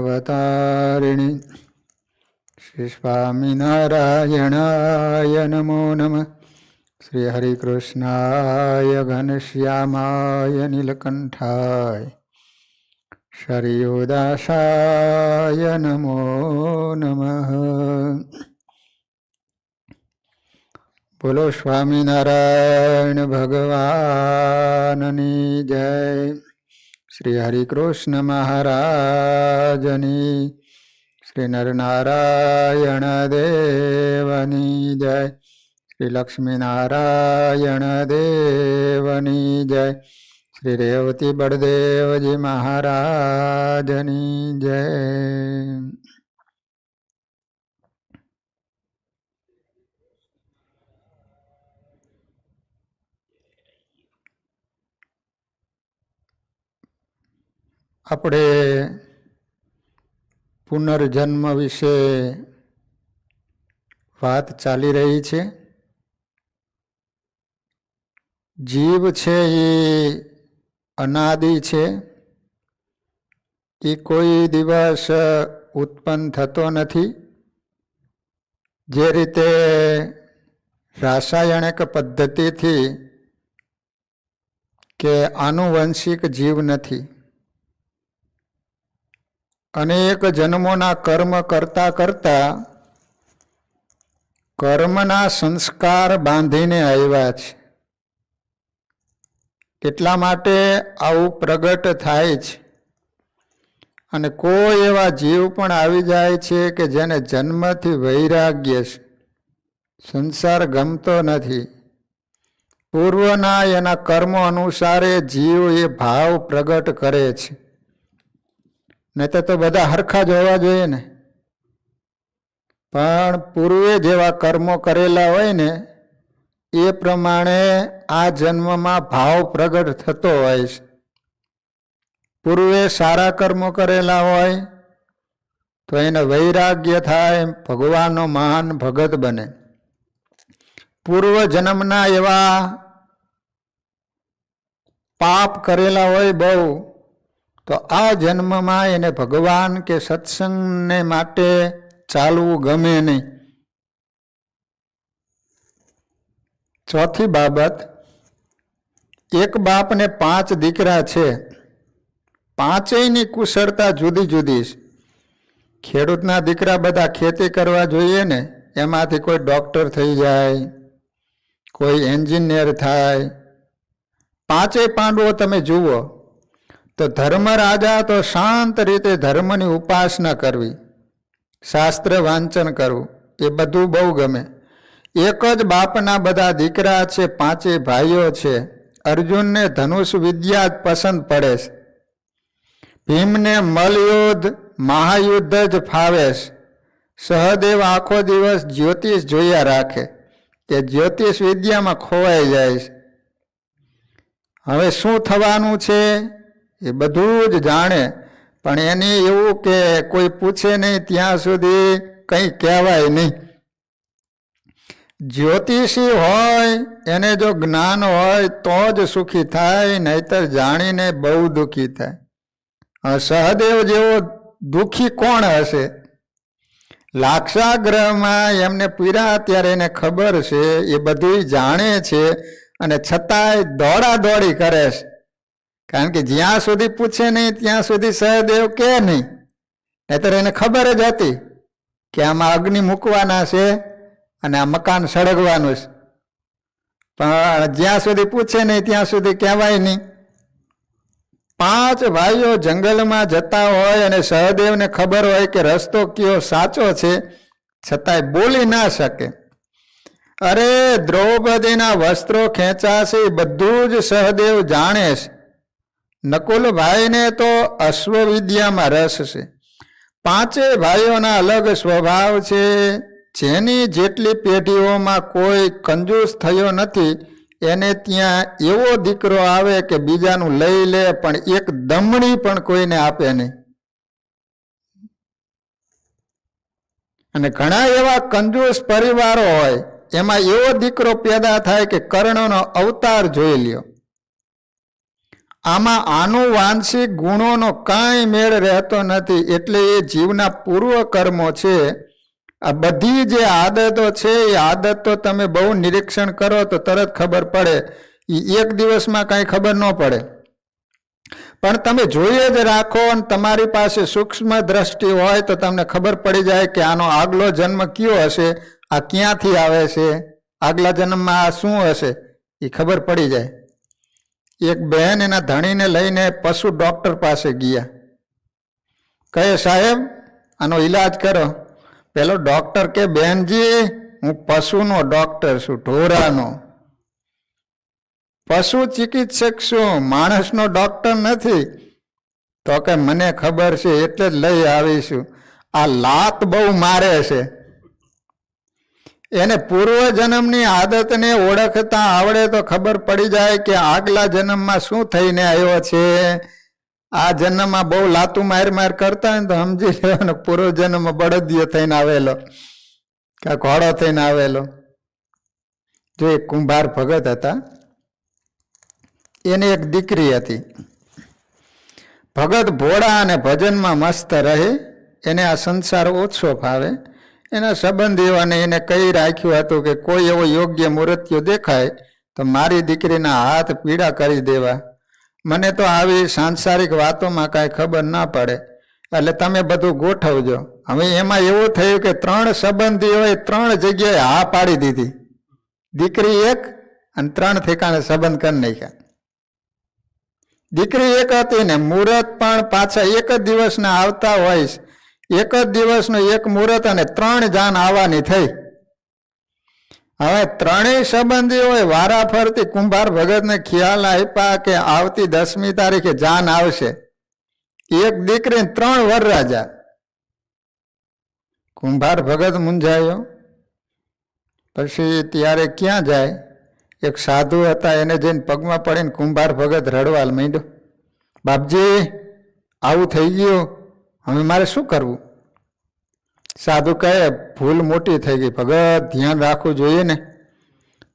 अवतारिणी श्री स्वामिनारायणाय नमो नमः। श्री हरिकृष्णाय घनश्यामाय नीलकंठाय श्रीयोदासाय नमो नमः। बोलो स्वामिनारायण भगवाननी जय। श्री हरिकृष्ण महाराजनी, श्री नरनारायण देवनी जय। श्री लक्ष्मी नारायण देवनी जय। श्री रेवती बड़देव जी महाराजनी जय। આપણે પુનર્જન્મ વિશે વાત ચાલી રહી છે। જીવ છે એ અનાદિ છે, એ કોઈ દિવસ ઉત્પન્ન થતો નથી। જે રીતે રાસાયણિક પદ્ધતિથી કે આનુવંશિક જીવ નથી, અનેક જન્મોના કર્મ કરતા કરતા કર્મના સંસ્કાર બાંધીને આવ્યા છે। એટલા માટે આવું પ્રગટ થાય છે। અને કોઈ એવા જીવ પણ આવી જાય છે કે જેને જન્મથી વૈરાગ્ય છે, સંસાર ગમતો નથી। પૂર્વના એના કર્મો અનુસારે જીવ એ ભાવ પ્રગટ કરે છે। નહીં તો બધા હરખા જ હોવા જોઈએ ને, પણ પૂર્વે જેવા કર્મો કરેલા હોય ને એ પ્રમાણે આ જન્મમાં ભાવ પ્રગટ થતો હોય છે। પૂર્વે સારા કર્મો કરેલા હોય તો એને વૈરાગ્ય થાય, ભગવાનનો મહાન ભગત બને। પૂર્વ જન્મના એવા પાપ કરેલા હોય બહુ, તો આ જન્મમાં એને ભગવાન કે સત્સંગને માટે ચાલવું ગમે નહીં। ચોથી બાબત, એક બાપને 5 દીકરા છે, પાંચેયની કુશળતા જુદી જુદી છે। ખેડૂતના દીકરા બધા ખેતી કરવા જોઈએ ને, એમાંથી કોઈ ડૉક્ટર થઈ જાય, કોઈ એન્જિનિયર થાય। પાંચેય પાંડવો તમે જુઓ તો ધર્મરાજા તો શાંત રીતે ધર્મની ઉપાસના કરવી, શાસ્ત્ર વાંચન કરવું, એ બધું બહુ ગમે। એક જ બાપના બધા દીકરા છે, પાંચેય ભાઈઓ છે। અર્જુનને ધનુષ વિદ્યા જ પસંદ પડે છે, ભીમને મલયુદ્ધ મહાયુદ્ધ જ ફાવે છે, સહદેવ આખો દિવસ જ્યોતિષ જોયા રાખે, તે જ્યોતિષ વિદ્યામાં ખોવાઈ જાય છે। હવે શું થવાનું છે એ બધું જ જાણે, પણ એને એવું કે કોઈ પૂછે નહીં ત્યાં સુધી કંઈ કહેવાય નહીં। જ્યોતિષી હોય એને જો જ્ઞાન હોય તો જ સુખી થાય, નહીતર જાણીને બહુ દુઃખી થાય। સહદેવ જેવો દુઃખી કોણ હશે? લાક્ષાગ્રહમાં એમને પીડા ત્યારે એને ખબર છે, એ બધું જાણે છે, અને છતાંય દોડાદોડી કરે છે। કારણ કે જ્યાં સુધી પૂછે નહીં ત્યાં સુધી સહદેવ કે નહીં, નહીતર એને ખબર જ હતી કે આમાં અગ્નિ મૂકવાના છે અને આ મકાન સળગવાનું છે, પણ જ્યાં સુધી પૂછે નહીં ત્યાં સુધી કહેવાય નહીં। 5 ભાઈઓ જંગલમાં જતા હોય અને સહદેવને ખબર હોય કે રસ્તો કયો સાચો છે, છતાંય બોલી ના શકે। અરે દ્રૌપદીના વસ્ત્રો ખેંચાશે એ બધું જ સહદેવ જાણે છે। નકુલભાઈને તો અશ્વવિદ્યામાં રસ છે। 5 ભાઈઓના અલગ સ્વભાવ છે। જેની જેટલી પેઢીઓમાં કોઈ કંજૂસ થયો નથી, એને ત્યાં એવો દીકરો આવે કે બીજાનું લઈ લે, પણ એક દમણી પણ કોઈને આપે નહીં। અને ઘણા એવા કંજૂસ પરિવારો હોય, એમાં એવો દીકરો પેદા થાય કે કર્ણનો અવતાર જોઈ લ્યો। આમાં આનુવાંશિક ગુણોનો કાંઈ મેળ રહેતો નથી. એટલે એ જીવના પૂર્વ કર્મો છે. આ બધી જે આદતો છે એ આદત તો તમે બહુ નિરીક્ષણ કરો તો તરત ખબર પડે. એ એક દિવસમાં કાંઈ ખબર ન પડે, પણ તમે જોઈએ જ રાખો અને તમારી પાસે સૂક્ષ્મ દ્રષ્ટિ હોય તો તમને ખબર પડી જાય કે આનો આગલો જન્મ કયો હશે, આ ક્યાંથી આવે છે, આગલા જન્મમાં આ શું હશે, એ ખબર પડી જાય. એક બહેન એના ધણીને લઈને પશુ ડૉક્ટર પાસે ગયા. કહે, સાહેબ આનો ઈલાજ કરો. પેલો ડૉક્ટર કે, બહેનજી હું પશુનો ડૉક્ટર છું, ઢોરાનો. પશુ ચિકિત્સક છું, માણસનો ડૉક્ટર નથી. તો કે મને ખબર છે એટલે જ લઈ આવીશું. આ લાત બહુ મારે છે. એને પૂર્વજન્મની આદતને ઓળખતા આવડે તો ખબર પડી જાય કે આગલા જન્મમાં શું થઈને આવ્યો છે. આ જન્મમાં બહુ લાતું માર કરતા હોય ને તો સમજી લેવાનો પૂર્વજન્મમાં બળદિયો થઈને આવેલો કે ઘોડો થઈને આવેલો. જો એક કુંભાર ભગત હતા, એની એક દીકરી હતી. ભગત ભોળા અને ભજનમાં મસ્ત રહે, એને આ સંસાર ઓછો ફાવે. એના સંબંધીઓને એને કહી રાખ્યું હતું કે કોઈ એવો યોગ્ય મૂર્તિઓ દેખાય તો મારી દીકરીના હાથ પીડા કરી દેવા. મને તો આવી સાંસારિક વાતોમાં કાંઈ ખબર ના પડે, એટલે તમે બધું ગોઠવજો. હવે એમાં એવું થયું કે 3 સંબંધીઓએ 3 જગ્યાએ હા પાડી દીધી. દીકરી એક અને 3 ઠેકાણે સંબંધ કરી નાખ્યા. દીકરી એક હતી ને મુહૂર્ત પણ પાછા એક જ દિવસના આવતા હોય. એક જ દિવસનું એક મુહૂર્ત અને 3 જાન આવવાની થઈ. હવે 3 સંબંધીઓએ વારા ફરતી કુંભાર ભગતને ખ્યાલ આપ્યા કે આવતી 10મી તારીખે જાન આવશે. એક દીકરી 3 વરરાજા. કુંભાર ભગત મૂંઝાયો. પછી ત્યારે ક્યાં જાય? એક સાધુ હતા, એને જઈને પગમાં પડીને કુંભાર ભગત રડવા માંડ્યો. બાપજી આવું થઈ ગયું, હવે મારે શું કરવું? સાધુ કહે, ભૂલ મોટી થઈ ગઈ ભગત, ધ્યાન રાખવું જોઈએ ને.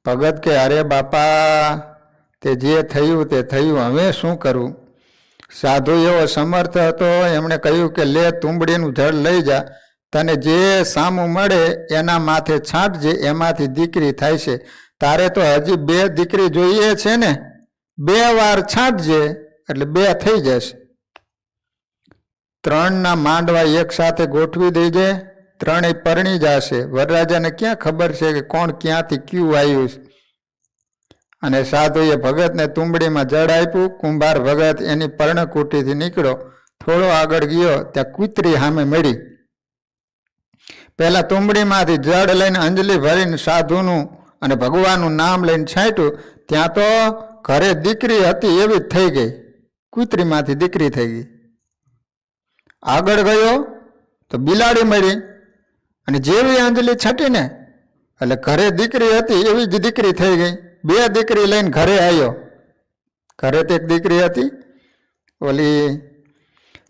ભગત કે, અરે બાપા તે જે થયું તે થયું, હવે શું કરવું? સાધુ એવો સમર્થ હતો, એમણે કહ્યું કે લે તુંબડીનું જળ લઈ જા, તને જે સામું મળે એના માથે છાંટજે, એમાંથી દીકરી થાય છે. તારે તો હજી 2 દીકરી જોઈએ છે ને, 2 વાર છાંટજે એટલે 2 થઈ જશે. 3ના માંડવા એક સાથે ગોઠવી દેજે, 3 પરણી જશે. વરરાજાને ક્યાં ખબર છે કે કોણ ક્યાંથી ક્યું આવ્યું છે. અને સાધુએ ભગતને તુંબડીમાં જળ આપ્યું. કુંભાર ભગત એની પર્ણકુટીથી નીકળ્યો. થોડો આગળ ગયો, ત્યાં કૂતરી સામે મળી. પહેલા તુંબડીમાંથી જળ લઈને અંજલિ ભરીને સાધુનું અને ભગવાનનું નામ લઈને છાંટ્યું. ત્યાં તો ઘરે દીકરી હતી એવી જ થઈ ગઈ, કૂતરીમાંથી દીકરી થઈ ગઈ. આગળ ગયો તો બિલાડી મળી, અને જેવી અંજલિ છાંટીને એટલે ઘરે દીકરી હતી એવી જ દીકરી થઈ ગઈ. 2 દીકરી લઈને ઘરે આવ્યો. ઘરે તો એક દીકરી હતી, ઓલી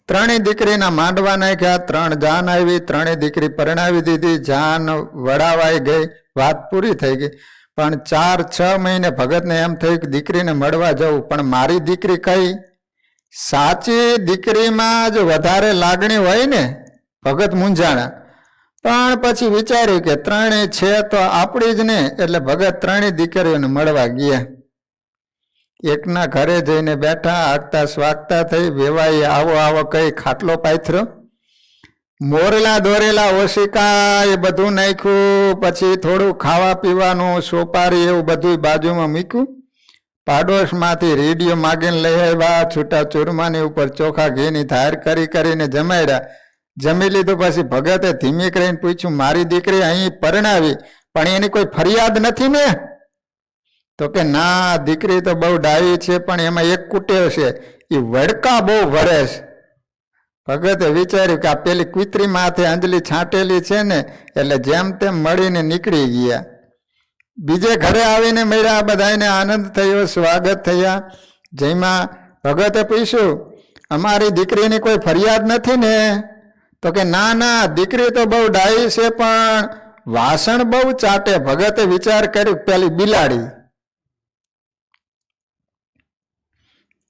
3 દીકરીના માંડવા નાખ્યા. 3 જાન આવી, 3 દીકરી પરણાવી દીધી. જાન વડાવાઈ ગઈ, વાત પૂરી થઈ ગઈ. પણ 4-6 મહિને ભગતને એમ થયું કે દીકરીને મળવા જવું, પણ મારી દીકરી કઈ? સાચી દીકરીમાં જ વધારે લાગણી હોય ને. ભગત મૂંઝાણા, પણ પછી વિચાર્યું કે 3 છે તો આપણી જ ને, એટલે ભગત 3 દીકરીઓને મળવા ગયા. એકના ઘરે જઈને બેઠા, આગતા સ્વાગતા થઈ. વેવાઈ આવો આવો કઈ ખાટલો પાથર્યો, મોરલા દોરેલા ઓશિકા એ બધું નાખ્યું. પછી થોડું ખાવા પીવાનું, સોપારી એવું બધું બાજુમાં મૂક્યું. પાડોશમાંથી રેડિયો માગીને લઈ આવ્યા. છૂટા ચૂરમાની ઉપર ચોખા ઘીની ધાર કરીને જમાડ્યા. જમી લીધું. પછી ભગતે ધીમી કરીને પૂછ્યું, મારી દીકરી અહીં પરણાવી, પણ એની કોઈ ફરિયાદ નથી ને? તો કે ના, દીકરી તો બહુ ડાયી છે, પણ એમાં એક કુટેવ છે, એ વડકા બહુ ભરે છે. ભગતે વિચાર્યું કે આ પેલી કૂતરી માથે અંજલિ છાંટેલી છે ને, એટલે જેમ તેમ મળીને નીકળી ગયા. બીજે ઘરે આવીને મળ્યા, બધાને આનંદ થયો, સ્વાગત થયા. જેમાં ભગતે પૂછ્યું, અમારી દીકરીની કોઈ ફરિયાદ નથી ને? તો કે ના ના, દીકરી તો બહુ ડાયી છે, પણ વાસણ બહુ ચાટે. ભગતે વિચાર કર્યો પેલી બિલાડી.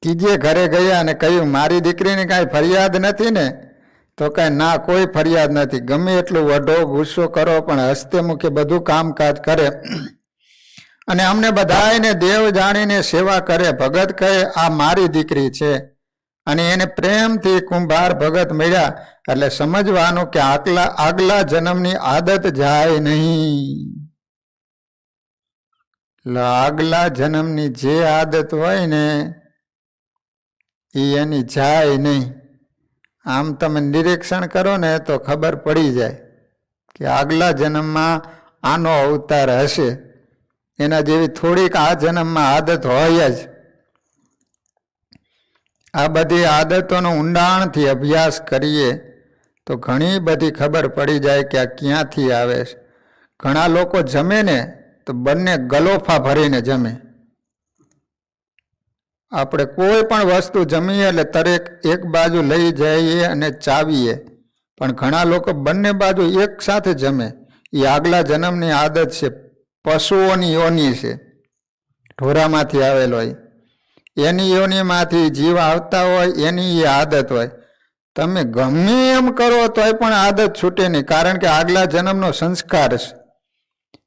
ત્રીજે ઘરે ગયા અને કહ્યું મારી દીકરીની કાંઈ ફરિયાદ નથી ને? તો કાંઈ ના, કોઈ ફરિયાદ નથી. ગમે એટલું વઢો ગુસ્સો કરો પણ હસ્તે મુખે બધું કામકાજ કરે અને અમને બધાને દેવ જાણીને સેવા કરે. ભગત કહે આ મારી દીકરી છે. અને એને પ્રેમથી કુંભાર ભગત મળ્યા એટલે સમજવાનું કે આગલા જન્મની આદત જાય નહીં. આગલા જન્મની જે આદત હોય ને એની જાય નહીં. આમ તમે નિરીક્ષણ કરો ને તો ખબર પડી જાય કે આગલા જન્મમાં આનો અવતાર હશે. એના જેવી થોડીક આ જન્મમાં આદત હોય જ. આ બધી આદતોનો ઊંડાણથી અભ્યાસ કરીએ તો ઘણી બધી ખબર પડી જાય કે આ ક્યાંથી આવે છે. ઘણા લોકો જમે ને તો બંને ગલોફા ભરીને જમે. આપણે કોઈ પણ વસ્તુ જમીએ એટલે તરેક એક બાજુ લઈ જઈએ અને ચાવીએ, પણ ઘણા લોકો બંને બાજુ એક સાથે જમે. એ આગલા જન્મની આદત છે. પશુઓની યોની છે, ઢોરામાંથી આવેલો હોય. એની યોનીમાંથી જીવ આવતા હોય એની એ આદત હોય. તમે ગમે એમ કરો તોય પણ આદત છૂટે નહીં, કારણ કે આગલા જન્મનો સંસ્કાર છે.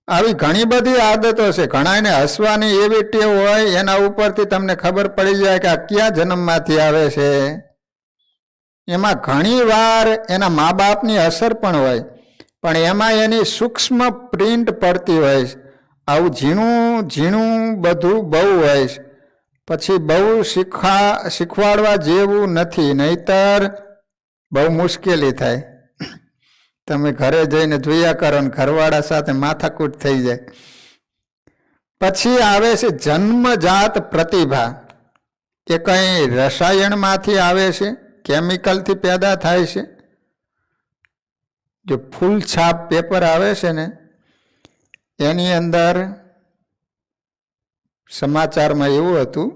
આવી ઘણી બધી આદતો છે. ઘણાને હસવાની એવી ટેવ હોય, એના ઉપરથી તમને ખબર પડી જાય કે આ કયા જન્મમાંથી આવે છે. એમાં ઘણી વાર એના મા બાપની અસર પણ હોય, પણ એમાં એની સૂક્ષ્મ પ્રિન્ટ પડતી હોય છે. આવું ઝીણું ઝીણું બધું બહુ હોય છે. પછી બહુ શીખવાડવા જેવું નથી, નહીતર બહુ મુશ્કેલી થાય. તમે ઘરે જઈને જોયા કરો ને ઘરવાળા સાથે માથાકૂટ થઈ જાય. પછી આવે છે જન્મજાત પ્રતિભા. એ કંઈ રસાયણમાંથી આવે છે, કેમિકલથી પેદા થાય છે. જો ફૂલ છાપ પેપર આવે છે ને એની અંદર સમાચારમાં એવું હતું,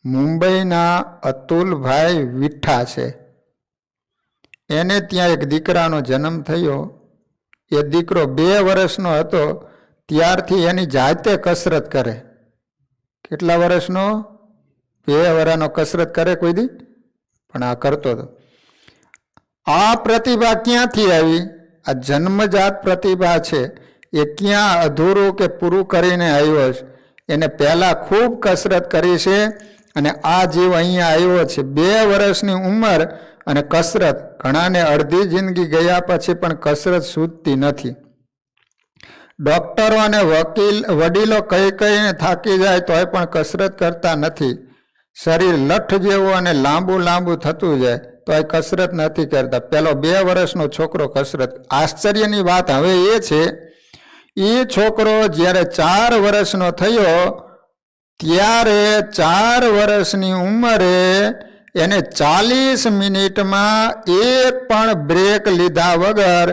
મુંબઈના અતુલભાઈ વિઠ્ઠા છે, એને ત્યાં એક દીકરાનો જન્મ થયો. એ દીકરો 2 વર્ષનો હતો ત્યારથી એની જાતે કસરત કરે. કેટલા વર્ષનો? 2 વર્ષનો કસરત કરે કોઈ દી, પણ આ કરતો હતો. આ પ્રતિભા ક્યાંથી આવી? આ જન્મજાત પ્રતિભા છે. એ ક્યાં અધૂરું કે પૂરું કરીને આવ્યો છે? એને પહેલાં ખૂબ કસરત કરી છે અને આ જીવ અહીંયા આવ્યો છે. 2 વર્ષની ઉંમર અને કસરત. ઘણાને અડધી જિંદગી ગયા પછી પણ કસરત છૂટતી નથી. ડૉક્ટરો અને વડીલો કહીને થાકી જાય તોય પણ કસરત કરતા નથી. શરીર લઠ જેવું અને લાંબુ થતું જાય તોય કસરત નથી કરતા. પેલો 2 વર્ષનો છોકરો કસરત. આશ્ચર્યની વાત હવે એ છે, એ છોકરો જ્યારે 4 વર્ષનો થયો ત્યારે 4 વર્ષની ઉંમરે એને 40 મિનિટમાં એક પણ બ્રેક લીધા વગર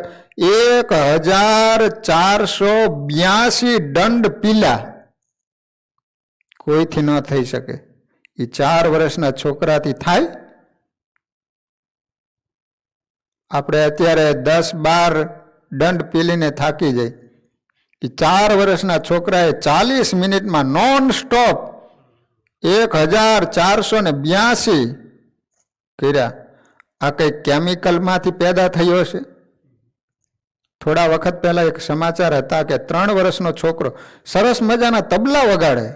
1482 દંડ પીલા. કોઈથી ન થઈ શકે. એ 4 વર્ષના છોકરાથી થાય? આપણે અત્યારે 10-12 દંડ પીલીને થાકી જાય. એ 4 વર્ષના છોકરાએ 40 મિનિટમાં નોન સ્ટોપ 1482 કર્યા. આ કંઈક કેમિકલમાંથી પેદા થયો છે. થોડા વખત પહેલા એક સમાચાર હતા કે 3 વર્ષનો છોકરો સરસ મજાના તબલા વગાડે.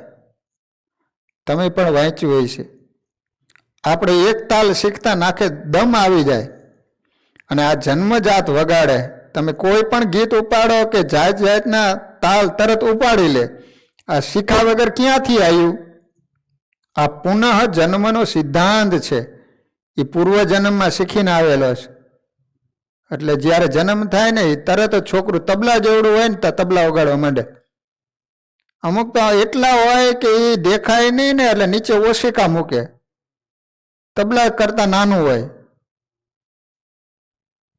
તમે પણ વાંચ્યું હોય છે. આપણે એક તાલ શીખતા નાખે દમ આવી જાય અને આ જન્મજાત વગાડે. તમે કોઈ પણ ગીત ઉપાડો કે જાતના તાલ તરત ઉપાડી લે. આ શીખા વગર ક્યાંથી આવ્યું? આ પુનઃ જન્મનો સિદ્ધાંત છે. એ પૂર્વ જન્મમાં શીખીને આવેલો છે. એટલે જ્યારે જન્મ થાય ને તરત છોકરું તબલા જેવડું હોય ને તો તબલા વગાડવા માંડે. અમુક તો એટલા હોય કે એ દેખાય નહીં ને એટલે નીચે ઓશિકા મૂકે. તબલા કરતા નાનું હોય.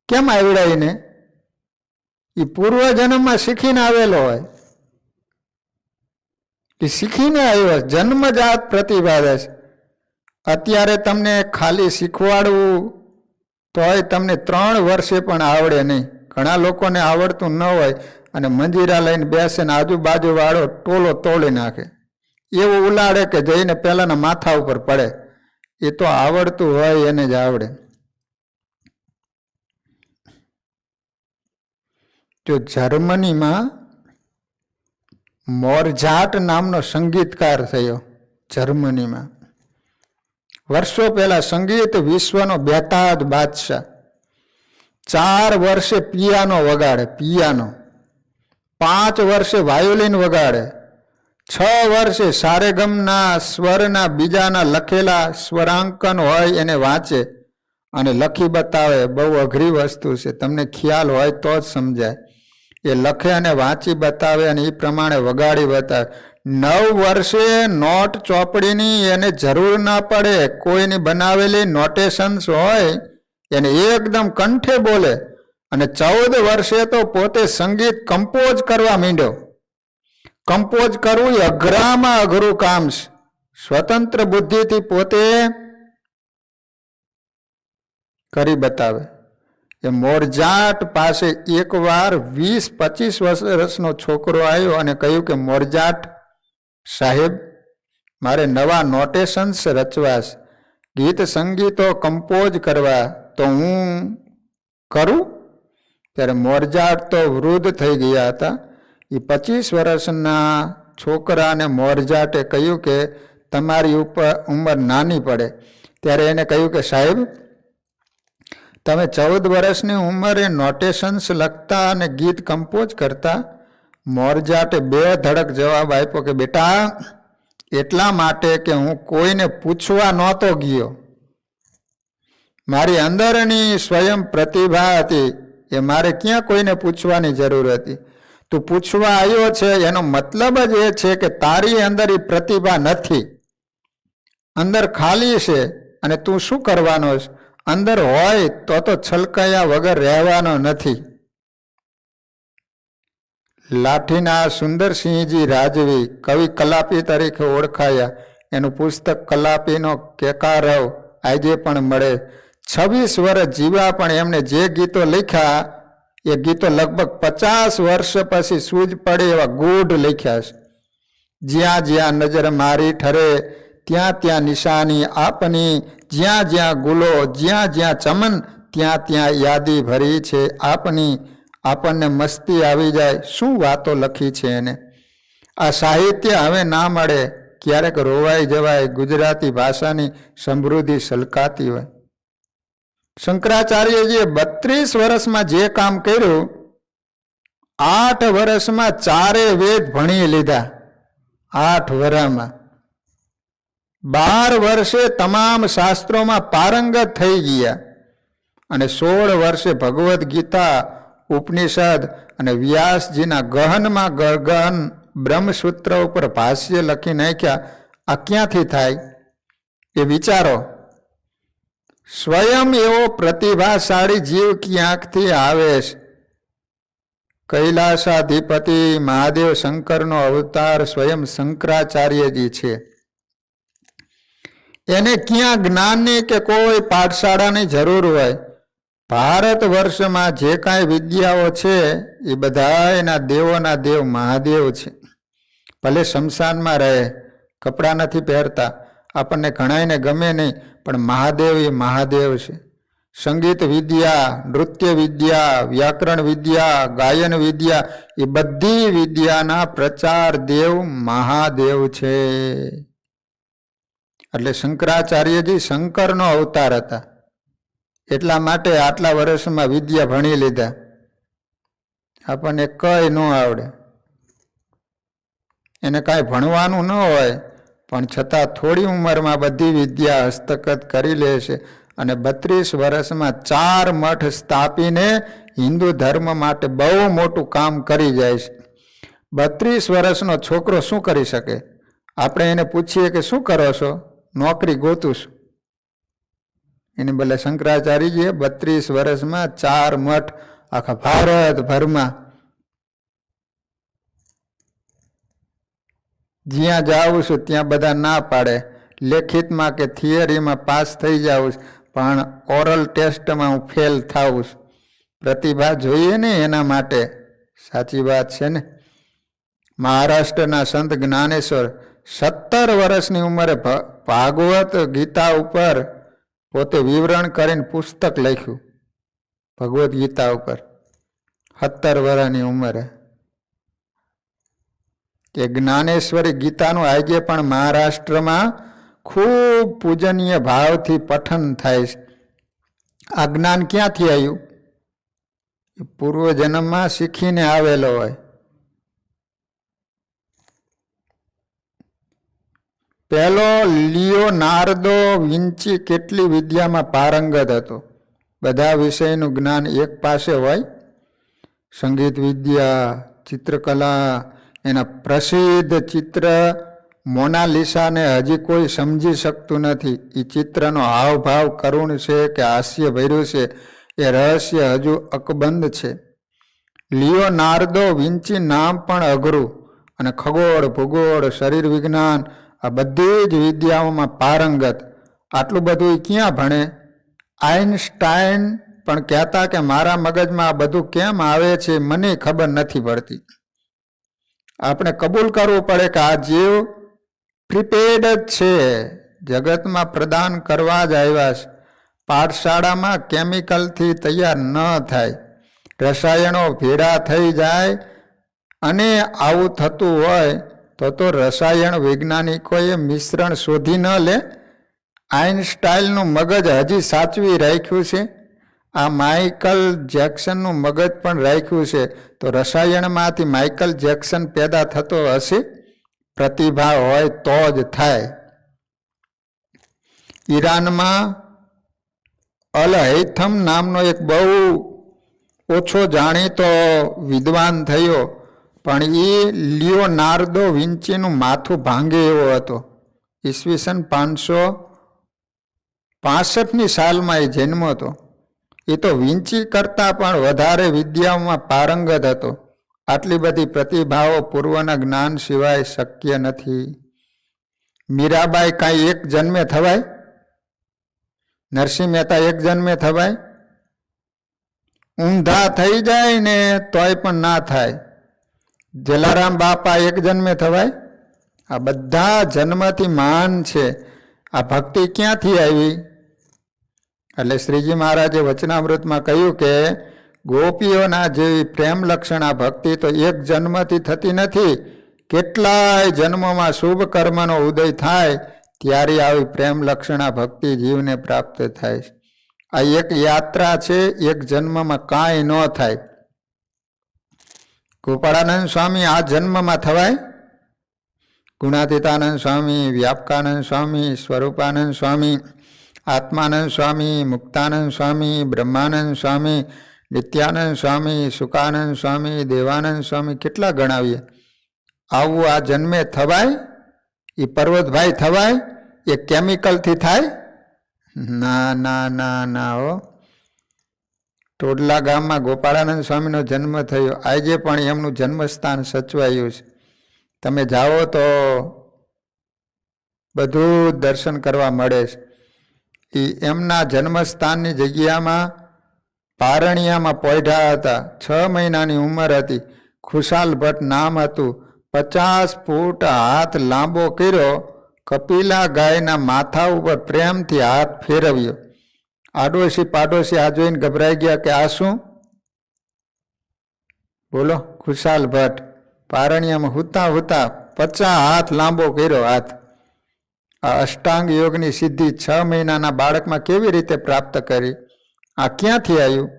કેમ આવડાવીને? એ પૂર્વ જન્મમાં શીખીને આવેલો હોય. એ શીખીને આવ્યો. જન્મજાત પ્રતિભા છે. અત્યારે તમને ખાલી શીખવાડવું તોય તમને 3 વર્ષે પણ આવડે નહીં. ઘણા લોકોને આવડતું ન હોય અને મંજીરા લઈને બેસે ને આજુબાજુ વાળો ટોલો તોડી નાખે. એવું ઉલાડે કે જઈને પહેલાના માથા ઉપર પડે. એ તો આવડતું હોય એને જ આવડે. જો જર્મનીમાં મોરઝાટ નામનો સંગીતકાર થયો. જર્મનીમાં વર્ષો પહેલા સંગીત વિશ્વનો બેતાજ બાદશાહ. 4 વર્ષે પિયાનો વગાડે, પિયાનો. 5 વર્ષે વાયોલિન વગાડે. 6 વર્ષે સારેગમના સ્વરના બીજાના લખેલા સ્વરાંકન હોય એને વાંચે અને લખી બતાવે. બહુ અઘરી વસ્તુ છે, તમને ખ્યાલ હોય તો જ સમજાય. એ લખે અને વાંચી બતાવે અને એ પ્રમાણે વગાડી બતાવે. 9 વર્ષે નોટ ચોપડીની એને જરૂર ના પડે. કોઈની બનાવેલી નોટેશન્સ હોય એને એકદમ કંઠે બોલે. અને 14 વર્ષે તો પોતે સંગીત કમ્પોઝ કરવા માંડ્યો. કમ્પોઝ કરવું એ અઘરામાં અઘરું કામ છે. સ્વતંત્ર બુદ્ધિથી પોતે કરી બતાવે. એ મોરઝાટ પાસે એકવાર 20-25 વર્ષનો છોકરો આવ્યો અને કહ્યું કે મોરઝાટ સાહેબ, મારે નવા નોટેશન્સ રચવા છે, ગીત સંગીતો કમ્પોઝ કરવા, તો હું કરું? ત્યારે મોરઝાટ તો વૃદ્ધ થઈ ગયા હતા. એ 25 વર્ષના છોકરાને મોરઝાટે કહ્યું કે તમારી ઉંમર નાની પડે. ત્યારે એને કહ્યું કે સાહેબ, તમે 14 વર્ષની ઉંમરે નોટેશન્સ લખતા અને ગીત કમ્પોઝ કરતા? મોરઝાટે 2 ધડક જવાબ આપ્યો કે બેટા, એટલા માટે કે હું કોઈને પૂછવા નહોતો ગયો. મારી અંદરની સ્વયં પ્રતિભા હતી, એ મારે ક્યાં કોઈને પૂછવાની જરૂર હતી. તું પૂછવા આવ્યો છે એનો મતલબ જ એ છે કે તારી અંદર એ પ્રતિભા નથી, અંદર ખાલી છે. અને તું શું કરવાનો છે? અંદર હોય તો છલકાયા વગર રહેવાનો નથી. લાઠીના સુંદરસિંહજી રાજવી કવિ કલાપી તરીકે ઓળખાયા. એનું પુસ્તક કલાપીનો કેકારવ આજે પણ મળે. 26 વર્ષ જીવા પણ એમને જે ગીતો લખ્યા એ ગીતો લગભગ 50 વર્ષ પછી સૂઝ પડે એવા ગૂઢ લખ્યા છે. જ્યાં જ્યાં નજર મારી ઠરે ત્યાં ત્યાં નિશાની આપની, જ્યાં જ્યાં ગુલો જ્યાં જ્યાં ચમન ત્યાં ત્યાં યાદી ભરી છે આપની. આપણને મસ્તી આવી જાય, શું વાતો લખી છે એને. આ સાહિત્ય હવે ના મળે, ક્યારેક રોવાઈ જવાય. ગુજરાતી ભાષાની સમૃદ્ધિ સલકાતી હોય. શંકરાચાર્યજીએ 32 વર્ષમાં જે કામ કર્યું, 8 વર્ષમાં 4 વેદ ભણી લીધા. 8 વર્ષમાં 12 વર્ષે તમામ શાસ્ત્રોમાં પારંગત થઈ ગયા અને 16 વર્ષે ભગવદ્ ગીતા, ઉપનિષદ અને વ્યાસજીના ગહનમાં ગહન બ્રહ્મસૂત્ર ઉપર ભાષ્ય લખી નાખ્યા. આ ક્યાંથી થાય એ વિચારો. સ્વયં એવો પ્રતિભાશાળી જીવ ક્યાંકથી આવે છે. કૈલાસાધિપતિ મહાદેવ શંકરનો અવતાર સ્વયં શંકરાચાર્યજી છે. એને ક્યાં જ્ઞાનની કે કોઈ પાઠશાળાની જરૂર હોય. ભારત વર્ષમાં જે કાંઈ વિદ્યાઓ છે એ બધા એના દેવોના દેવ મહાદેવ છે. ભલે શમશાનમાં રહે, કપડાં નથી પહેરતા, આપણને ઘણાયને ગમે નહીં, પણ મહાદેવ એ મહાદેવ છે. સંગીત વિદ્યા, નૃત્ય વિદ્યા, વ્યાકરણ વિદ્યા, ગાયન વિદ્યા, એ બધી વિદ્યાના પ્રચાર દેવ મહાદેવ છે. એટલે શંકરાચાર્યજી શંકરનો અવતાર હતા. એટલા માટે આટલા વર્ષમાં વિદ્યા ભણી લીધા. આપણને કઈ ન આવડે, એને કાંઈ ભણવાનું ન હોય, પણ છતાં થોડી ઉંમરમાં બધી વિદ્યા હસ્તગત કરી લે છે અને 32 વર્ષમાં 4 મઠ સ્થાપીને હિન્દુ ધર્મ માટે બહુ મોટું કામ કરી જાય છે. 32 વર્ષનો છોકરો શું કરી શકે? આપણે એને પૂછીએ કે શું કરો છો? નોકરી ગોતું છું. એની બદલે શંકરાચાર્યજીએ 32 વર્ષમાં 4 મઠ આખા ભારતભરમાં, જ્યાં જાઉં છું ત્યાં બધા ના પાડે. લેખિતમાં કે થિયરીમાં પાસ થઈ જાઉં, પણ ઓરલ ટેસ્ટમાં હું ફેલ થાઉં. પ્રતિભા જોઈએ ને એના માટે. સાચી વાત છે ને. મહારાષ્ટ્રના સંત જ્ઞાનેશ્વર 17 વર્ષની ઉંમરે ભાગવત ગીતા ઉપર પોતે વિવરણ કરીને પુસ્તક લખ્યું. ભગવદ્ ગીતા ઉપર 17 વર્ષની ઉંમરે. કે જ્ઞાનેશ્વરી ગીતાનું આજે પણ મહારાષ્ટ્રમાં ખૂબ પૂજનીય ભાવથી પઠન થાય છે. આ જ્ઞાન ક્યાંથી આવ્યું? પૂર્વજન્મમાં શીખીને આવેલો હોય. પહેલો લિયોનાર્દો વિન્ચી કેટલી વિદ્યામાં પારંગત હતો. બધા વિષયનું જ્ઞાન એક પાસે હોય. સંગીત વિદ્યા, ચિત્રકલા, એના પ્રસિદ્ધ ચિત્ર મોનાલિસાને હજી કોઈ સમજી શકતું નથી. એ ચિત્રનો હાવભાવ કરુણ છે કે હાસ્ય ભર્યું છે, એ રહસ્ય હજુ અકબંધ છે. લિયોનાર્દો વિન્ચી નામ પણ અઘરું, અને ખગોળ, ભૂગોળ, શરીર વિજ્ઞાન આ બધી જ વિદ્યાઓમાં પારંગત. આટલું બધું એ ક્યાં ભણે? આઇન્સ્ટાઈન પણ કહેતા કે મારા મગજમાં આ બધું કેમ આવે છે મને ખબર નથી પડતી. આપણે કબૂલ કરવું પડે કે આ જીવ પ્રિપેર્ડ જ છે, જગતમાં પ્રદાન કરવા જ આવ્યા છે. પાઠશાળામાં કેમિકલથી તૈયાર ન થાય, રસાયણો ભેળા થઈ જાય. અને આવું થતું હોય તો રસાયણ વૈજ્ઞાનિકોએ મિશ્રણ શોધી ન લે. આઇન્સ્ટાઈનનું મગજ હજી સાચવી રાખ્યું છે. આ માઇકલ જેક્સનનું મગજ પણ રાખ્યું છે. તો રસાયણમાંથી માઇકલ જેક્સન પેદા થતો હશે? પ્રતિભા હોય તો જ થાય. ઈરાનમાં અલ હૈથમ નામનો એક બહુ ઓછો જાણીતો વિદ્વાન થયો, પણ એ લિયોનાર્દો વિન્ચીનું માથું ભાંગે એવો હતો. ઈસવીસન 565ની સાલમાં એ જન્મ્યો હતો. એ તો વિન્ચી કરતાં પણ વધારે વિદ્યાઓમાં પારંગત હતો. આટલી બધી પ્રતિભાઓ પૂર્વના જ્ઞાન સિવાય શક્ય નથી. મીરાબાઈ કાંઈ એક જન્મે થવાય? નરસિંહ મહેતા એક જન્મે થવાય? ઊંધા થઈ જાય ને તોય પણ ના થાય. જલારામ બાપા એક જન્મે થવાય? આ બધા જન્મથી મહાન છે. આ ભક્તિ ક્યાંથી આવી? એટલે શ્રીજી મહારાજે વચનામૃતમાં કહ્યું કે ગોપીઓના જેવી પ્રેમ લક્ષણ આ ભક્તિ તો એક જન્મથી થતી નથી. કેટલાય જન્મોમાં શુભ કર્મનો ઉદય થાય ત્યારે આવી પ્રેમ લક્ષણા ભક્તિ જીવને પ્રાપ્ત થાય. આ એક યાત્રા છે, એક જન્મમાં કાંઈ ન થાય. ગોપાળાનંદ સ્વામી આ જન્મમાં થવાય? ગુણાતીતાનંદ સ્વામી, વ્યાપકાનંદ સ્વામી, સ્વરૂપાનંદ સ્વામી, આત્માનંદ સ્વામી, મુક્તાનંદ સ્વામી, બ્રહ્માનંદ સ્વામી, નિત્યાનંદ સ્વામી, સુકાનંદ સ્વામી, દેવાનંદ સ્વામી, કેટલા ગણાવીએ? આવું આ જન્મે થવાય? એ પર્વતભાઈ થવાય? એ કેમિકલથી થાય? ના ના ના ના હો. ટોડલા ગામમાં ગોપાળાનંદ સ્વામીનો જન્મ થયો. આજે પણ એમનું જન્મસ્થાન સચવાયું છે. તમે જાઓ તો બધું દર્શન કરવા મળે છે. એ એમના જન્મસ્થાનની જગ્યામાં પારણિયામાં પોઢ્યા હતા. 6 મહિનાની ઉંમર હતી. ખુશાલ ભટ્ટ નામ હતું. 50 ફૂટ હાથ લાંબો કર્યો, કપિલા ગાયના માથા ઉપર પ્રેમથી હાથ ફેરવ્યો. આડોશી પાડોશી આ જોઈને ગભરાઈ ગયા કે આ શું? બોલો. ખુશાલ ભટ્ટ પારણિયામાં હુતા હુતા 50 હાથ લાંબો કર્યો હાથ. આ અષ્ટાંગ યોગની સિદ્ધિ 6 મહિનાના બાળકમાં કેવી રીતે પ્રાપ્ત કરી? આ ક્યાંથી આવ્યું?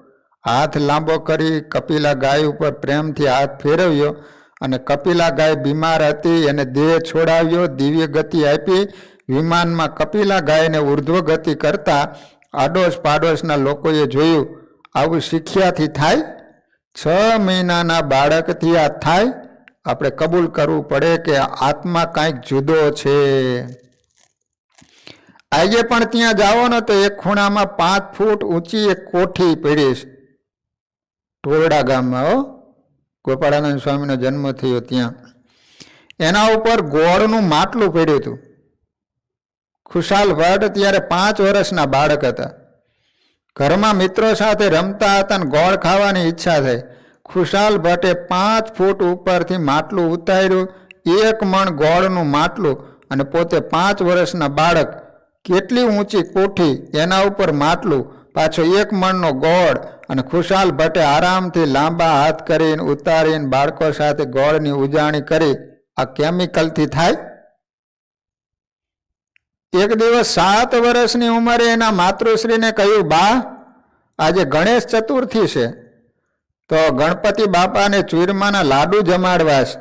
હાથ લાંબો કરી કપિલા ગાય ઉપર પ્રેમથી હાથ ફેરવ્યો, અને કપિલા ગાય બીમાર હતી, એને દેહ છોડાવ્યો, દિવ્ય ગતિ આપી. વિમાનમાં કપિલા ગાયને ઉર્ધ્વ ગતિ કરતા આડોશ પાડોશના લોકોએ જોયું. આવું શીખ્યાથી થાય? 6 મહિનાના બાળકથી આ થાય? આપણે કબૂલ કરવું પડે કે આત્મા કાંઈક જુદો છે. આજે પણ ત્યાં જાઓ ને તો એક ખૂણામાં 5 ફૂટ ઊંચી એક કોઠી પડી છે. ટોરડા ગામમાં હો, ગોપાળાનંદ સ્વામીનો જન્મ થયો ત્યાં. એના ઉપર ગોળનું માટલું પડ્યું હતું. ખુશાલ ભટ્ટ ત્યારે 5 વર્ષના બાળક હતા. ઘરમાં મિત્રો સાથે રમતા હતા ને ગોળ ખાવાની ઈચ્છા થઈ. ખુશાલ ભટ્ટે 5 ફૂટ ઉપરથી માટલું ઉતાર્યું, 1 મણ ગોળનું માટલું અને પોતે 5 વર્ષના બાળક, કેટલી ઊંચી કોઠી, એના ઉપર માટલું, પાછો 1 મણનો ગોળ, અને ખુશાલ ભટ્ટે આરામથી લાંબા હાથ કરીને ઉતારીને બાળકો સાથે ગોળની ઉજાણી કરી. આ કેમિકલથી થાય? એક દિવસ 7 વર્ષની ઉંમરે એના માતૃશ્રીને કહ્યું, બા, આજે ગણેશ ચતુર્થી છે, તો ગણપતિ બાપાને ચૂરમાના લાડુ જમાડવા છે.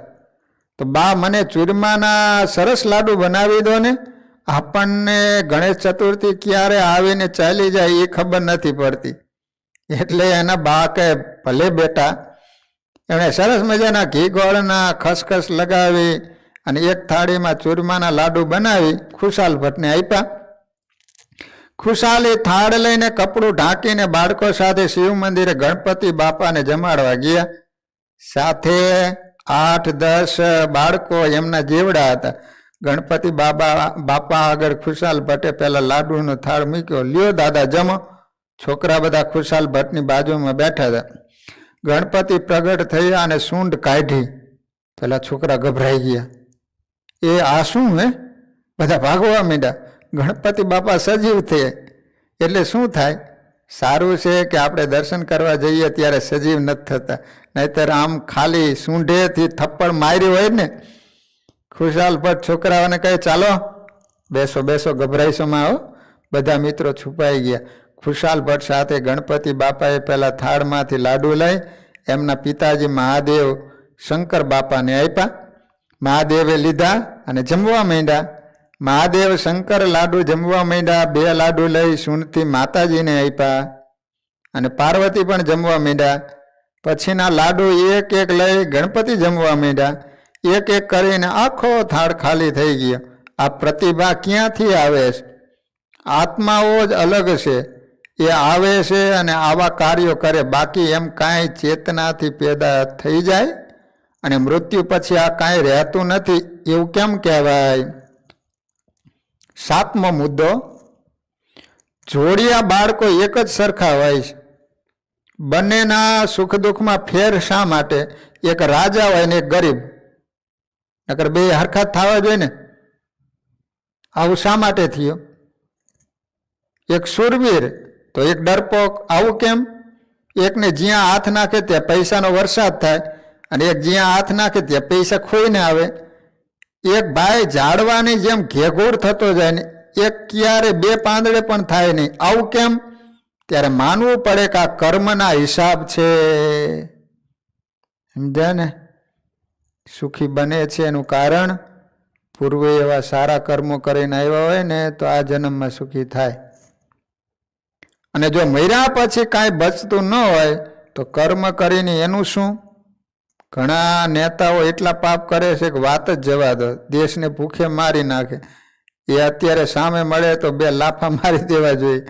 તો બા, મને ચૂરમાના સરસ લાડુ બનાવી દો ને. આપણને ગણેશ ચતુર્થી ક્યારે આવીને ચાલી જાય એ ખબર નથી પડતી. એટલે એના બા કહે, ભલે બેટા. એમણે સરસ મજાના ઘી ગોળના ખસખસ લગાવી અને એક થાળીમાં ચૂરમાના લાડુ બનાવી ખુશાલ ભટ્ટને આપ્યા. ખુશાલ એ થાળ લઈને કપડું ઢાંકીને બાળકો સાથે શિવ મંદિરે ગણપતિ બાપાને જમાડવા ગયા. સાથે 8-10 બાળકો એમના જેવડા હતા. ગણપતિ બાપા આગળ ખુશાલ ભટ્ટે પહેલા લાડુનો થાળ મૂક્યો. લ્યો દાદા, જમો. છોકરા બધા ખુશાલ ભટ્ટની બાજુમાં બેઠા હતા. ગણપતિ પ્રગટ થયા અને સૂંઢ કાઢી. પેલા છોકરા ગભરાઈ ગયા. એ આ શું હે? બધા ભાગવા માંડ્યા. ગણપતિ બાપા સજીવ થયા એટલે શું થાય? સારું છે કે આપણે દર્શન કરવા જઈએ ત્યારે સજીવ નથી થતા, નહીતર આમ ખાલી સૂંઢેથી થપ્પડ માર્યું હોય ને. ખુશાલ ભટ્ટ છોકરાઓને કહે, ચાલો બેસો બેસો, ગભરાઈશો માં આવો. બધા મિત્રો છુપાઈ ગયા. ખુશાલ ભટ્ટ સાથે ગણપતિ બાપાએ પહેલા થાળમાંથી લાડુ લઈ એમના પિતાજી મહાદેવ શંકર બાપાને આપ્યા. મહાદેવે લીધા અને જમવા માંડ્યા. મહાદેવ શંકર લાડુ જમવા માંડ્યા. 2 લાડુ લઈ સૂંઢથી માતાજીને આપ્યા અને પાર્વતી પણ જમવા માંડ્યા. પછીના લાડુ એક એક લઈ ગણપતિ જમવા માંડ્યા. એક એક કરીને આખો થાળ ખાલી થઈ ગયો. આ પ્રતિભા ક્યાંથી આવે છે? આત્માઓ જ અલગ છે. એ આવે છે અને આવા કાર્યો કરે. બાકી એમ કાંઈ ચેતનાથી પેદા થઈ જાય અને મૃત્યુ પછી આ કાંઈ રહેતું નથી, એવું કેમ કહેવાય? 7મો મુદ્દો, જોડિયા બાળકો એક જ સરખા હોય છે. બંનેના સુખ દુઃખમાં ફેર શા માટે? એક રાજા હોય ને એક ગરીબ, નકર 2 હરખા થવા જોઈએ ને. આવું શા માટે થયું? એક શૂરવીર તો એક ડરપોક, આવું કેમ? એકને જ્યાં હાથ નાખે ત્યાં પૈસાનો વરસાદ થાય અને એક જ્યાં હાથ નાખે ત્યાં પૈસા ખોઈને આવે. એક ભાઈ ઝાડવાની જેમ ઘેઘોર થતો જાય ને એક ક્યારે 2 પાંદડે પણ થાય નહીં, આવું કેમ? ત્યારે માનવું પડે કે આ કર્મના હિસાબ છે. સમજ્યા ને? સુખી બને છે એનું કારણ પૂર્વે એવા સારા કર્મો કરીને આવ્યા હોય ને તો આ જન્મમાં સુખી થાય. અને જો મર્યા પછી કાંઈ બચતું ન હોય તો કર્મ કરીને એનું શું? ઘણા નેતાઓ એટલા પાપ કરે છે કે વાત જ જવા દો, દેશને ભૂખે મારી નાખે. એ અત્યારે સામે મળે તો 2 લાફા મારી દેવા જોઈએ.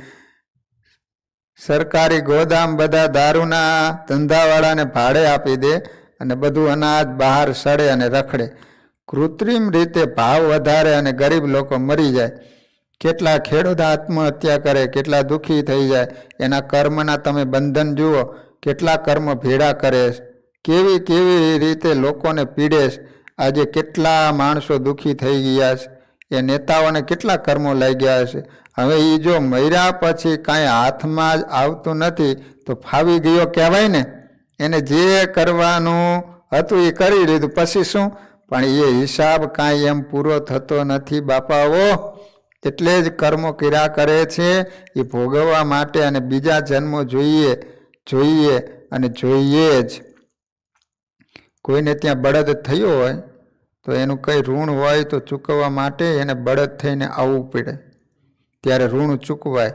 સરકારી ગોદામ બધા દારૂના ધંધાવાળાને ભાડે આપી દે અને બધું અનાજ બહાર સડે અને રખડે. કૃત્રિમ રીતે ભાવ વધારે અને ગરીબ લોકો મરી જાય. કેટલા ખેડૂત આત્મહત્યા કરે, કેટલા દુઃખી થઈ જાય. એના કર્મના તમે બંધન જુઓ. કેટલા કર્મ ભેડા કરે, કેવી કેવી રીતે લોકોને પીડે. આજે કેટલા માણસો દુઃખી થઈ ગયા છે. એ નેતાઓને કેટલા કર્મો લઈ ગયા છે. હવે એ જો મર્યા પછી કાંઈ હાથમાં જ આવતું નથી તો ફાવી ગયો કહેવાય ને. એને જે કરવાનું હતું એ કરી લીધું, પછી શું? પણ એ હિસાબ કાંઈ એમ પૂરો થતો નથી બાપાઓ. એટલે જ કર્મો કર્યા કરે છે એ ભોગવવા માટે, અને બીજા જન્મો જોઈએ અને જોઈએ જ. કોઈને ત્યાં બળદ થયો હોય તો એનું કંઈ ઋણ હોય તો ચૂકવવા માટે એને બળદ થઈને આવવું પડે, ત્યારે ઋણ ચૂકવાય.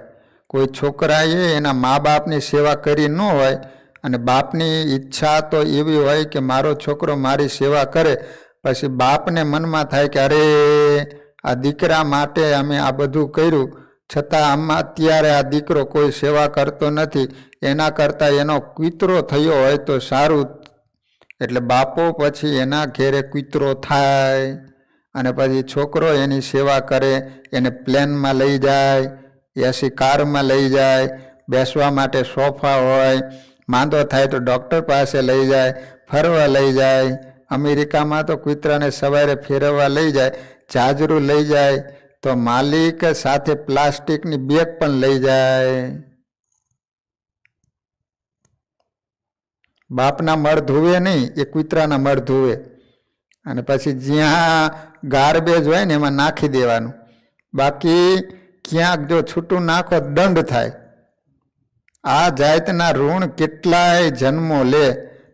કોઈ છોકરાએ એના મા બાપની સેવા કરી ન હોય અને બાપની ઈચ્છા તો એવી હોય કે મારો છોકરો મારી સેવા કરે, પછી બાપને મનમાં થાય કે અરે આ દીકરા માટે અમે આ બધું કર્યું છતાં આમાં અત્યારે આ દીકરો કોઈ સેવા કરતો નથી, એના કરતાં એનો કૂતરો થયો હોય તો સારું. એટલે બાપો પછી એના ઘેરે કૂતરો થાય અને પછી છોકરો એની સેવા કરે. એને પ્લેનમાં લઈ જાય, એસી કારમાં લઈ જાય, બેસવા માટે સોફા હોય, માંદો થાય તો ડૉક્ટર પાસે લઈ જાય, ફરવા લઈ જાય, અમેરિકામાં તો કૂતરાને સવારે ફેરવવા લઈ જાય, જાજરું લઈ જાય તો માલિક સાથે પ્લાસ્ટિકની બેગ પણ લઈ જાય. બાપના મળ ધોવે નહીં, એ કૂતરાના મળ ધોવે અને પછી જ્યાં ગાર્બેજ હોય ને એમાં નાખી દેવાનું. બાકી ક્યાંક જો છૂટું નાખો દંડ થાય. આ જાતના ઋણ કેટલાય જન્મો લે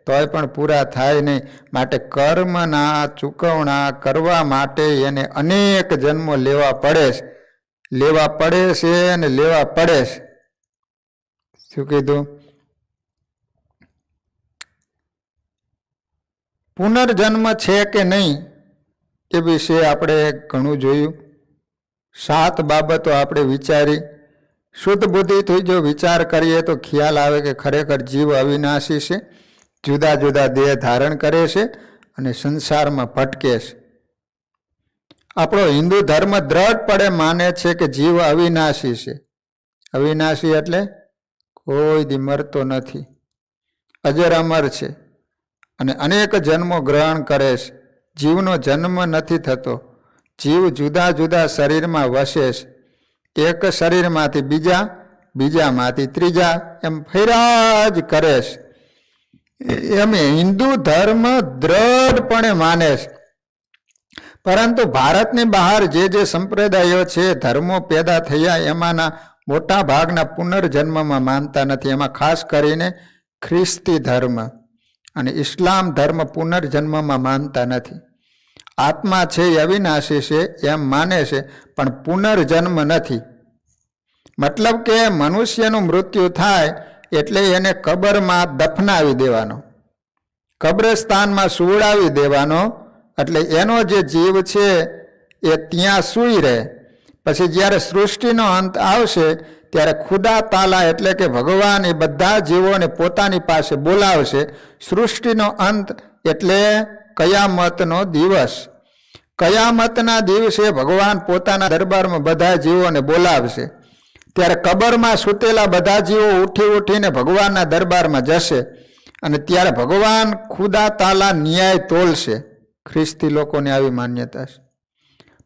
તોય પણ પૂરા થાય નહીં. માટે કર્મના ચૂકવણા કરવા માટે એને અનેક જન્મો લેવા પડે છે અને લેવા પડે છે. શું કીધું? પુનર્જન્મ છે કે નહીં એ વિશે આપણે ઘણું જોયું. 7 બાબતો આપણે વિચારી. શુદ્ધ બુદ્ધિથી જો વિચાર કરીએ તો ખ્યાલ આવે કે ખરેખર જીવ અવિનાશી છે, જુદા જુદા દેહ ધારણ કરે છે અને સંસારમાં ભટકે છે. આપણો હિન્દુ ધર્મ દ્રઢપણે માને છે કે જીવ અવિનાશી છે. અવિનાશી એટલે કોઈ દી મરતો નથી, અજર અમર છે અને અનેક જન્મો ગ્રહણ કરે છે. જીવનો જન્મ નથી થતો. જીવ જુદા જુદા શરીરમાં વસે છે. એક શરીરમાંથી બીજા, બીજામાંથી ત્રીજા, એમ ફેરા જ કરે છે. એમ હિન્દુ ધર્મ દ્રઢપણે માને છે. પરંતુ ભારતની બહાર જે સંપ્રદાયો છે, ધર્મો પેદા થયા, એમાંના મોટા ભાગના પુનર્જન્મમાં માનતા નથી. એમાં ખાસ કરીને ખ્રિસ્તી ધર્મ અને ઇસ્લામ ધર્મ પુનર્જન્મમાં માનતા નથી. આત્મા છે એ અવિનાશી છે એમ માને છે, પણ પુનર્જન્મ નથી. મતલબ કે મનુષ્યનું મૃત્યુ થાય એટલે એને કબરમાં દફનાવી દેવાનો, કબ્રસ્તાનમાં સુવડાવી દેવાનો. એટલે એનો જે જીવ છે એ ત્યાં સૂઈ રહે. પછી જ્યારે સૃષ્ટિનો અંત આવશે ત્યારે ખુદા તાલા એટલે કે ભગવાન એ બધા જીવોને પોતાની પાસે બોલાવશે. સૃષ્ટિનો અંત એટલે કયામતનો દિવસ. કયામતના દિવસે ભગવાન પોતાના દરબારમાં બધા જીવોને બોલાવશે. ત્યારે કબરમાં સૂતેલા બધા જીવો ઉઠીને ભગવાનના દરબારમાં જશે અને ત્યારે ભગવાન ખુદા તાલા ન્યાય તોલશે. ખ્રિસ્તી લોકોની આવી માન્યતા છે.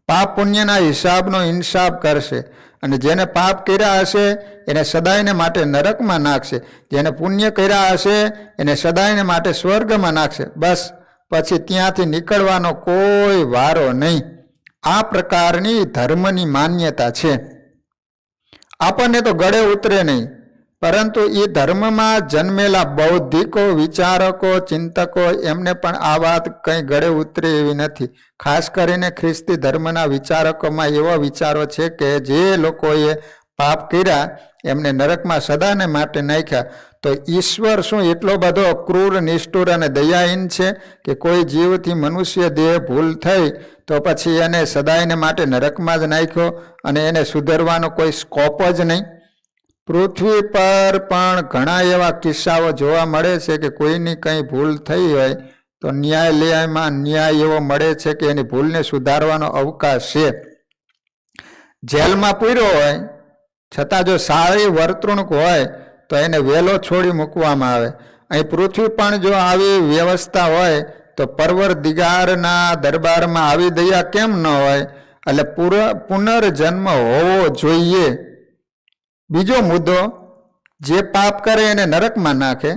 પાપ પુણ્યના હિસાબનો ઇન્સાફ કરશે અને જેને પાપ કર્યા હશે એને સદાયને માટે નરકમાં નાખશે, જેને પુણ્ય કર્યા હશે એને સદાયને માટે સ્વર્ગમાં નાખશે. બસ પછી ત્યાંથી નીકળવાનો કોઈ વારો નહીં. આ પ્રકારની ધર્મની માન્યતા છે. આપણને તો ગળે ઉતરે નહીં, પરંતુ એ ધર્મમાં જન્મેલા બૌદ્ધિકો, વિચારકો, ચિંતકો એમને પણ આ વાત કંઈ ગળે ઉતરે એવી નથી. ખાસ કરીને ખ્રિસ્તી ધર્મના વિચારકોમાં એવા વિચારો છે કે જે લોકોએ પાપ કર્યા એમને નરકમાં સદાને માટે નાખ્યા. તો ઈશ્વર શું એટલો બધો ક્રૂર, નિષ્ઠુર અને દયાહીન છે કે કોઈ જીવથી મનુષ્ય દેહ ભૂલ થઈ તો પછી એને સદાયને માટે નરકમાં જ નાખ્યો અને એને સુધરવાનો કોઈ સ્કોપ જ નહીં? પૃથ્વી પર પણ ઘણા એવા કિસ્સાઓ જોવા મળે છે કે કોઈની કંઈ ભૂલ થઈ હોય તો ન્યાયાલયમાં ન્યાય એવો મળે છે કે એની ભૂલને સુધારવાનો અવકાશ છે. જેલમાં પૂર્યો હોય છતાં જો સારી વર્તણૂક હોય તો એને વહેલો છોડી મૂકવામાં આવે. અહીં પૃથ્વી પણ જો આવી વ્યવસ્થા હોય તો પરવરદિગારના દરબારમાં આવી દયા કેમ ન હોય? એટલે પુનર્જન્મ હોવો જોઈએ. બીજો મુદ્દો, જે પાપ કરે એને નરકમાં નાખે,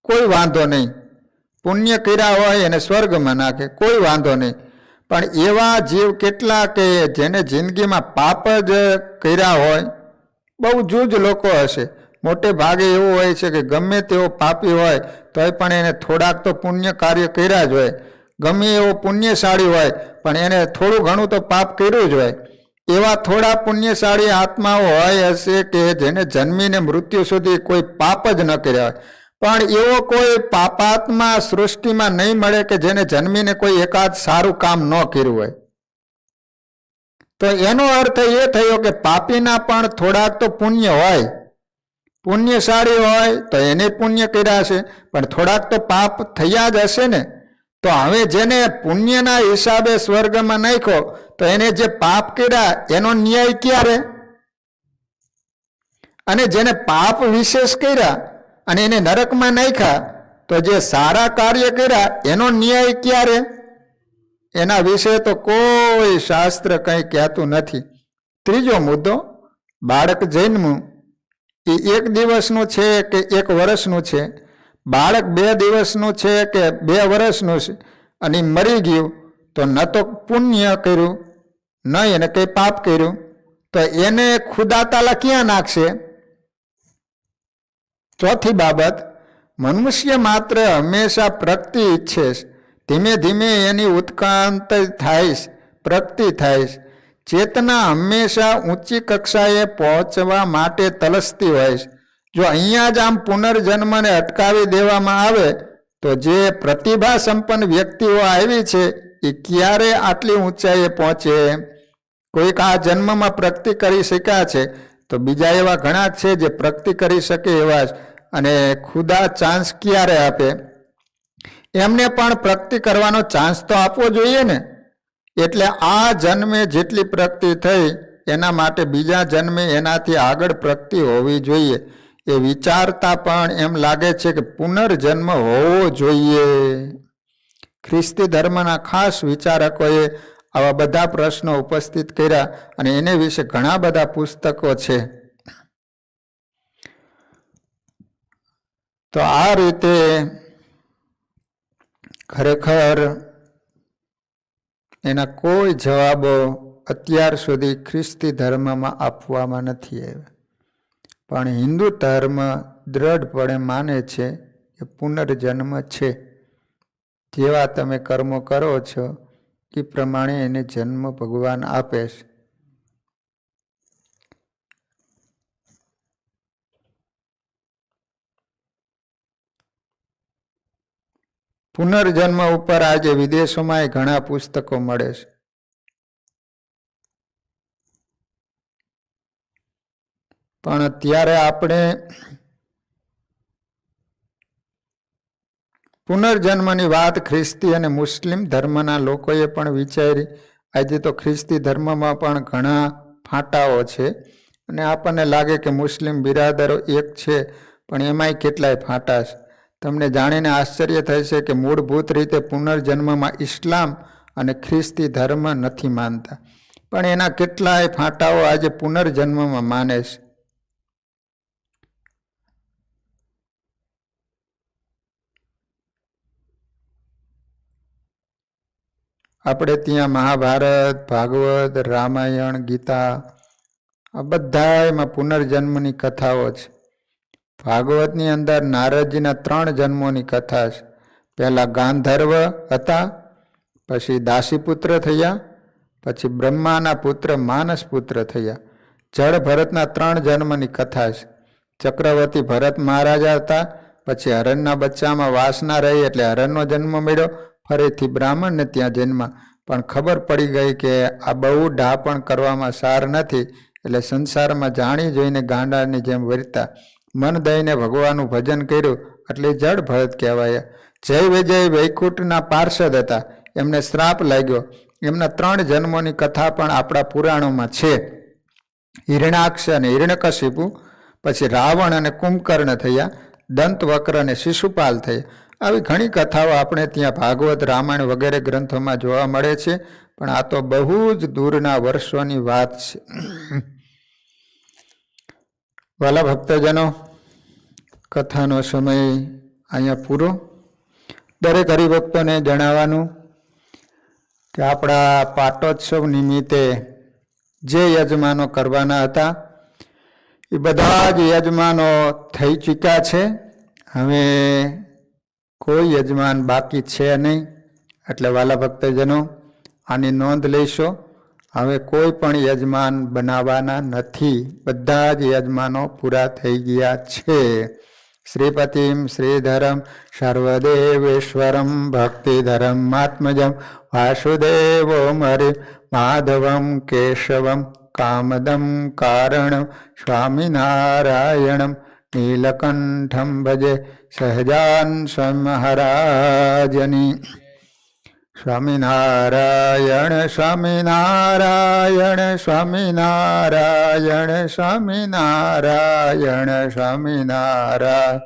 કોઈ વાંધો નહીં. પુણ્ય કર્યા હોય એને સ્વર્ગમાં નાખે, કોઈ વાંધો નહીં. પણ એવા જીવ કેટલા કે જેને જિંદગીમાં પાપ જ કર્યા હોય? બહુ જૂજ લોકો હશે. મોટે ભાગે એવું હોય છે કે ગમે તેવો પાપી હોય તોય પણ એને થોડાક તો પુણ્ય કાર્ય કર્યા જ હોય. ગમે એવો પુણ્યશાળી હોય પણ એને થોડું ઘણું તો પાપ કર્યું જ હોય. એવા થોડા પુણ્યશાળી આત્માઓ હોય હશે કે જેને જન્મીને મૃત્યુ સુધી કોઈ પાપ જ ન કર્યા હોય. પણ એવો કોઈ પાપાત્મા સૃષ્ટિમાં નહીં મળે કે જેને જન્મીને કોઈ એકાદ સારું કામ ન કર્યું હોય. તો એનો અર્થ એ થયો કે પાપીના પણ થોડાક તો પુણ્ય હોય. પુણ્યશાળી હોય તો એને પુણ્ય કર્યા છે, પણ થોડાક તો પાપ થયા જ હશે ને. તો હવે જેને પુણ્યના હિસાબે સ્વર્ગમાં નાખ્યો તો એને જે પાપ કર્યા એનો ન્યાય ક્યારે? અને જેને પાપ વિશેષ કર્યા અને એને નરકમાં નાખ્યા તો જે સારા કાર્ય કર્યા એનો ન્યાય ક્યારે? એના વિશે તો કોઈ શાસ્ત્ર કંઈ કહેતું નથી. ત્રીજો મુદ્દો, બાળક જન્મ્યું એ 1 દિવસનું છે કે 1 વર્ષનું છે? બાળક 2 દિવસનું છે કે 2 વર્ષનું છે? અને મરી ગયું તો ન તો પુણ્ય કર્યું, ન એને કંઈ પાપ કર્યું, તો એને ખુદા તાલા ક્યાં નાખશે? ચોથી બાબત, મનુષ્ય માત્ર હંમેશા પ્રગતિ ઈચ્છે છે. ધીમે ધીમે એની ઉત્ક્રાંતિ થાય, પ્રગતિ થાય. ચેતના હંમેશા ઊંચી કક્ષાએ પહોંચવા માટે તલસતી હોય છે. જો અહીંયા જ આમ પુનર્જન્મને અટકાવી દેવામાં આવે તો જે પ્રતિભા સંપન્ન વ્યક્તિઓ આવી છે એ ક્યારે આટલી ઊંચાઈએ પહોંચે? કોઈક આ જન્મમાં પ્રગતિ કરી શક્યા છે તો બીજા એવા ઘણા છે જે પ્રગતિ કરી શકે એવા જ, અને ખુદા ચાન્સ ક્યારે આપે? એમને પણ પ્રગતિ કરવાનો ચાન્સ તો આપવો જોઈએ ને. એટલે આ જન્મે જેટલી પ્રગતિ થઈ એના માટે બીજા જન્મે એનાથી આગળ પ્રગતિ હોવી જોઈએ. એ વિચારતા પણ એમ લાગે છે કે પુનર્જન્મ હોવો જોઈએ. ખ્રિસ્તી ધર્મના ખાસ વિચારકોએ આવા બધા પ્રશ્નો ઉપસ્થિત કર્યા અને એને વિશે ઘણા બધા પુસ્તકો છે. તો આ રીતે ખરેખર એના કોઈ જવાબો અત્યાર સુધી ખ્રિસ્તી ધર્મમાં આપવામાં નથી આવ્યા. પણ હિન્દુ ધર્મ દ્રઢપણે માને છે કે પુનર્જન્મ છે. જેવા તમે કર્મો કરો છો એ પ્રમાણે એને જન્મ ભગવાન આપે છે. પુનર્જન્મ ઉપર આજે વિદેશોમાં ઘણા પુસ્તકો મળે છે. પણ અત્યારે આપણે પુનર્જન્મની વાત ખ્રિસ્તી અને મુસ્લિમ ધર્મના લોકોએ પણ વિચારી. આજે તો ખ્રિસ્તી ધર્મમાં પણ ઘણા ફાંટાઓ છે અને આપણને લાગે કે મુસ્લિમ બિરાદરો એક છે, પણ એમાંય કેટલાય ફાંટા છે. તમને જાણીને આશ્ચર્ય થશે કે મૂળભૂત રીતે પુનર્જન્મમાં ઇસ્લામ અને ખ્રિસ્તી ધર્મ નથી માનતા, પણ એના કેટલાય ફાંટાઓ આજે પુનર્જન્મમાં માને છે. આપણે ત્યાં મહાભારત, ભાગવત, રામાયણ, ગીતા આ બધામાં પુનર્જન્મની કથાઓ છે. ભાગવતની અંદર નારદજીના 3 જન્મોની કથા છે. પહેલાં ગાંધર્વ હતા, પછી દાસીપુત્ર થયા, પછી બ્રહ્માના પુત્ર માનસ પુત્ર થયા. જળ ભરતના 3 જન્મની કથા છે. ચક્રવર્તી ભરત મહારાજા હતા, પછી હરણના બચ્ચામાં વાસના રહી એટલે હરણનો જન્મ મળ્યો, ફરીથી બ્રાહ્મણને ત્યાં જન્મ. પણ ખબર પડી ગઈ કે આ બહુ ડાપણ કરવામાં સાર નથી, એટલે સંસારમાં જાણી જોઈને ગાંડાની જેમ વર્તા મન દઈને ભગવાનનું ભજન કર્યું એટલે જળ ભરત કહેવાય. જય વિજય વૈકુંઠના પાર્ષદ હતા, એમને શ્રાપ લાગ્યો. એમના 3 જન્મોની કથા પણ આપણા પુરાણોમાં છે. હિરણાક્ષ અને હિરણ્યકશિપુ, પછી રાવણ અને કુંભકર્ણ થયા, દંતવક્ર અને શિશુપાલ થયા. આવી ઘણી કથાઓ આપણે ત્યાં ભાગવત, રામાયણ વગેરે ગ્રંથોમાં જોવા મળે છે. પણ આ તો બહુ જ દૂરના વર્ષોની વાત છે. વાલા ભક્તજનો, કથાનો સમય અહીંયા પૂરો. દરેક હરિભક્તોને જણાવવાનું કે આપણા પાટોત્સવ નિમિત્તે જે યજમાનો કરવાના હતા એ બધા જ યજમાનો થઈ ચૂક્યા છે. હવે કોઈ યજમાન બાકી છે નહીં. એટલે વાલા ભક્તજનો આની નોંધ લેશો. હવે કોઈ પણ યજમાન બનાવવાના નથી. બધા જ યજમાનો પૂરા થઈ ગયા છે. શ્રીપતિમ શ્રીધરમ સર્વદેવેશ્વરમ ભક્તિધરમ આત્મજમ વાસુદેવો મરે માધવમ કેશવમ કામદમ કારણમ સ્વામિનારાયણમ નીલકંઠમ ભજે સહજાન સ્વામિમહારાજની. સ્વામિનારાયણ સ્વામિનારાયણ સ્વામિનારાયણ સ્વામિનારાયણ સ્વામિનારાયણ.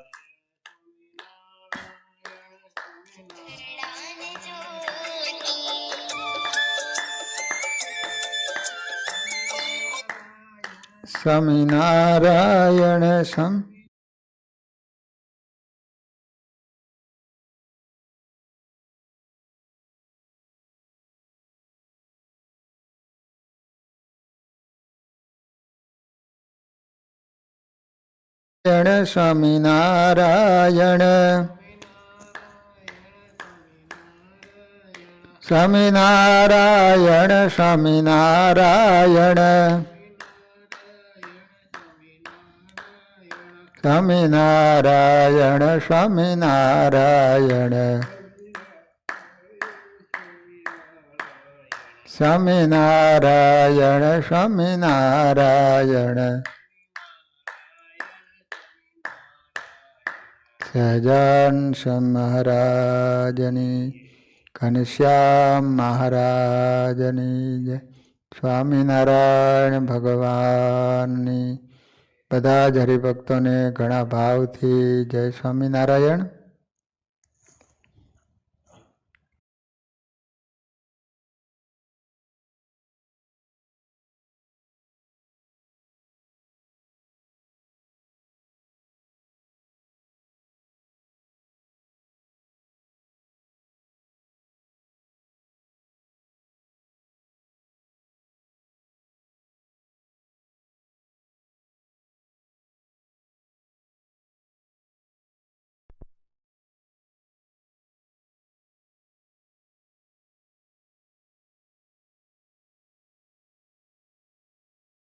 સ્વામિનારાયણ સ્વામિનારાયણ સ્વામિનારાયણ સ્વામિનારાયણ સ્વામિનારાયણ સ્વામિનારાયણ સ્વામિનારાયણ સ્વામિનારાયણ સહજાન મહારાજની ઘનશ્યામ મહારાજની જય. સ્વામિનારાયણ ભગવાનની બધા જ હરિભક્તોને ઘણા ભાવથી જય સ્વામિનારાયણ.